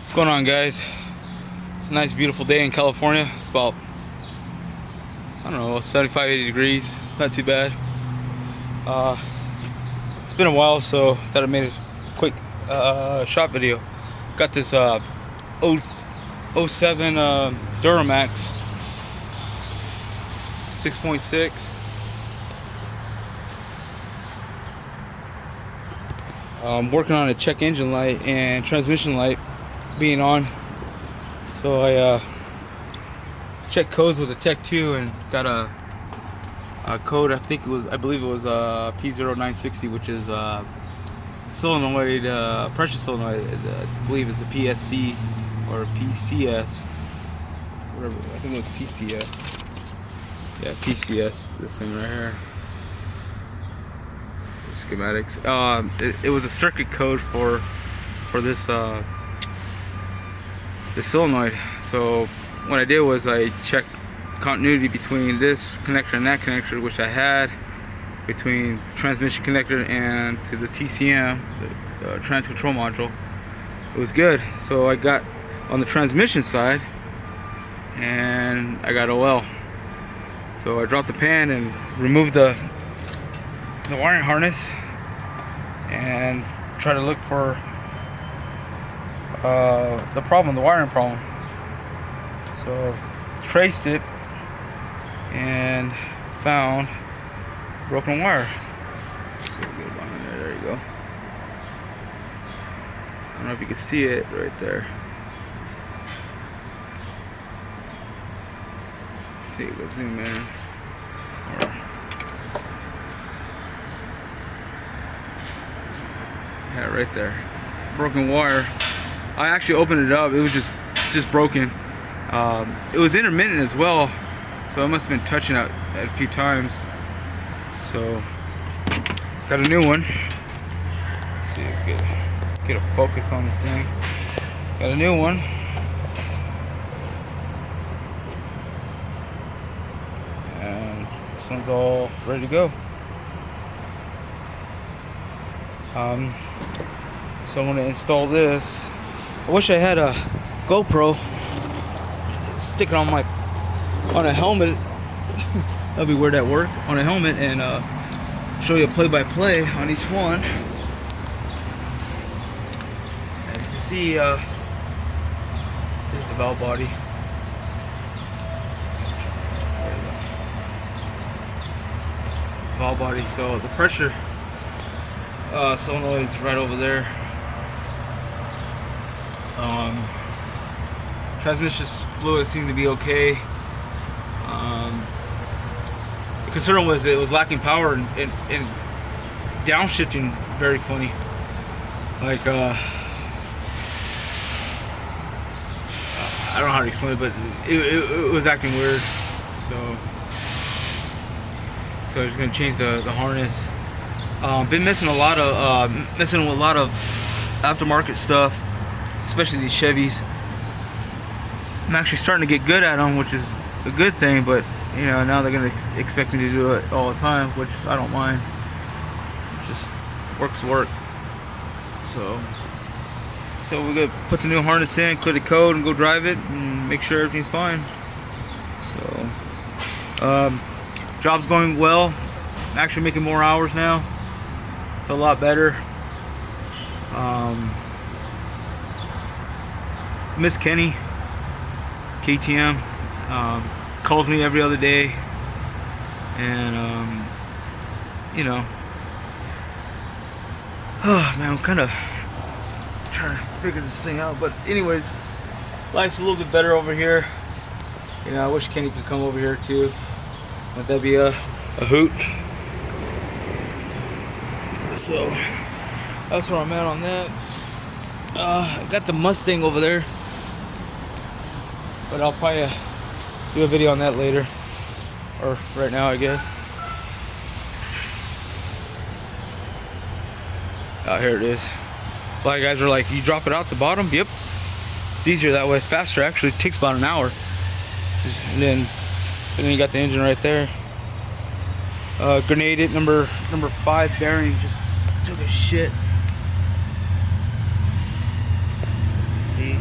What's going on, guys? It's a nice beautiful day in California. It's about, I don't know, 75, 80 degrees. It's not too bad. It's been a while, so I thought I made a quick shot video. Got this 07 Duramax 6.6. I'm working on a check engine light and transmission light being on, so I checked codes with the Tech 2 and got a code. I believe it was P0960, which is solenoid, pressure solenoid. I believe it's a PSC or PCS, whatever. I think it was PCS. Yeah, PCS. This thing right here. Schematics. It was a circuit code for this this solenoid. So what I did was I checked continuity between this connector and that connector, which I had, between the transmission connector and to the TCM, the trans control module. It was good. So I got on the transmission side and I got OL. So I dropped the pan and removed the wiring harness and try to look for the problem, the wiring problem. So traced it and found broken wire. Let's see if we get it on in there. There you go. I don't know if you can see it right there. Let's see, go zoom in. Yeah, right there. Broken wire. I actually opened it up. It was just broken. It was intermittent as well, so I must have been touching it a few times. So got a new one. Let's see if I get a focus on this thing. Got a new one. And this one's all ready to go. So I'm going to install this. I wish I had a GoPro, stick it on a helmet. That'd be weird at work, on a helmet, and show you a play-by-play on each one. And you can see there's the valve body. Valve body. So the pressure solenoid's right over there. Transmission fluid seemed to be okay. The concern was it was lacking power and downshifting very funny. Like I don't know how to explain it, but it was acting weird. So I'm just gonna change the harness. Been missing with a lot of aftermarket stuff, especially these Chevys. I'm actually starting to get good at them, which is a good thing, but you know, now they're gonna expect me to do it all the time, which I don't mind. Just works work. So we're gonna put the new harness in, clear the code, and go drive it and make sure everything's fine. So job's going well. I'm actually making more hours now. Feel a lot better. Miss Kenny, KTM, calls me every other day, and you know, oh man, I'm kind of trying to figure this thing out. But anyways, life's a little bit better over here. You know, I wish Kenny could come over here too. Would that be a hoot? So that's where I'm at on that. I got the Mustang over there, but I'll probably do a video on that later, or right now, I guess. Here it is. A lot of guys are like, you drop it out the bottom? Yep, it's easier that way. It's faster actually. It takes about an hour. And then you got the engine right there. Grenaded number 5 bearing just took a shit. See?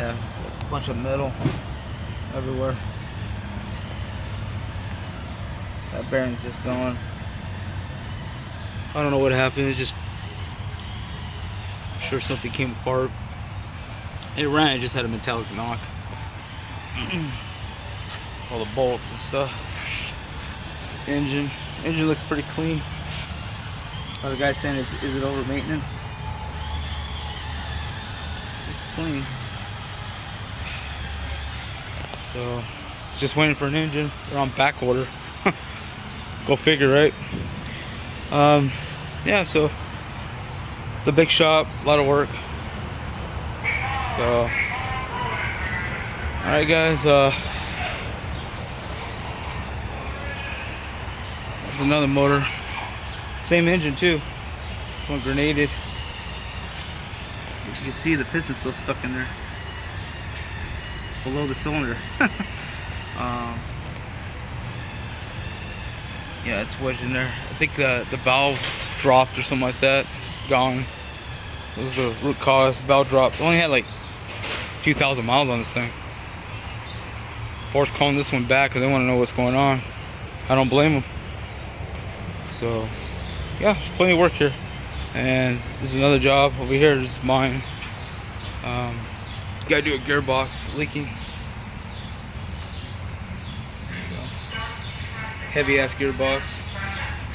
Yeah, it's a bunch of metal everywhere. That bearing's just gone. I don't know what happened. It just, I'm sure something came apart. It ran. It just had a metallic knock. All the bolts and stuff. Engine looks pretty clean. The guy's saying, is it over maintenance? It's clean. So, just waiting for an engine. They're on back order. Go figure, right? Yeah, so it's a big shop, a lot of work. So, alright guys, there's another motor. Same engine too. This one grenaded. You can see the piston's still stuck in there. It's below the cylinder. Yeah, it's wedged in there. I think the valve dropped or something like that. Gone. That was the root cause. Valve dropped. It only had like a few thousand miles on this thing. Ford's calling this one back because they want to know what's going on. I don't blame them. So, yeah, there's plenty of work here. And this is another job over here. This is mine. Gotta do a gearbox leaking. Heavy ass gearbox,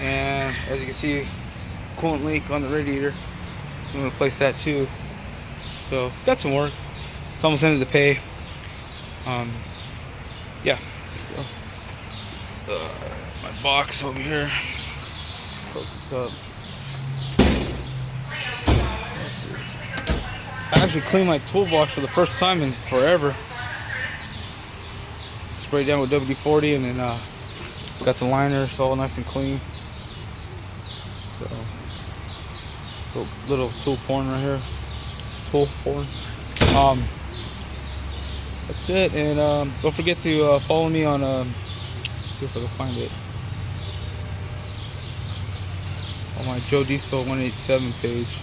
and as you can see, coolant leak on the radiator. I'm gonna replace that too. So got some work. It's almost ended the pay. Yeah. So, my box over here. Close this up. Let's see. I actually cleaned my toolbox for the first time in forever. Sprayed down with WD-40 and then got the liner, it's all nice and clean. So, little tool porn right here. Tool porn. That's it, and don't forget to follow me on. Let's see if I can find it. On my Joe Diesel 187 page.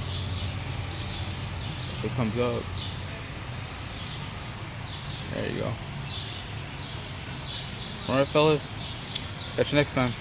If it comes up. There you go. Alright, fellas. Catch you next time.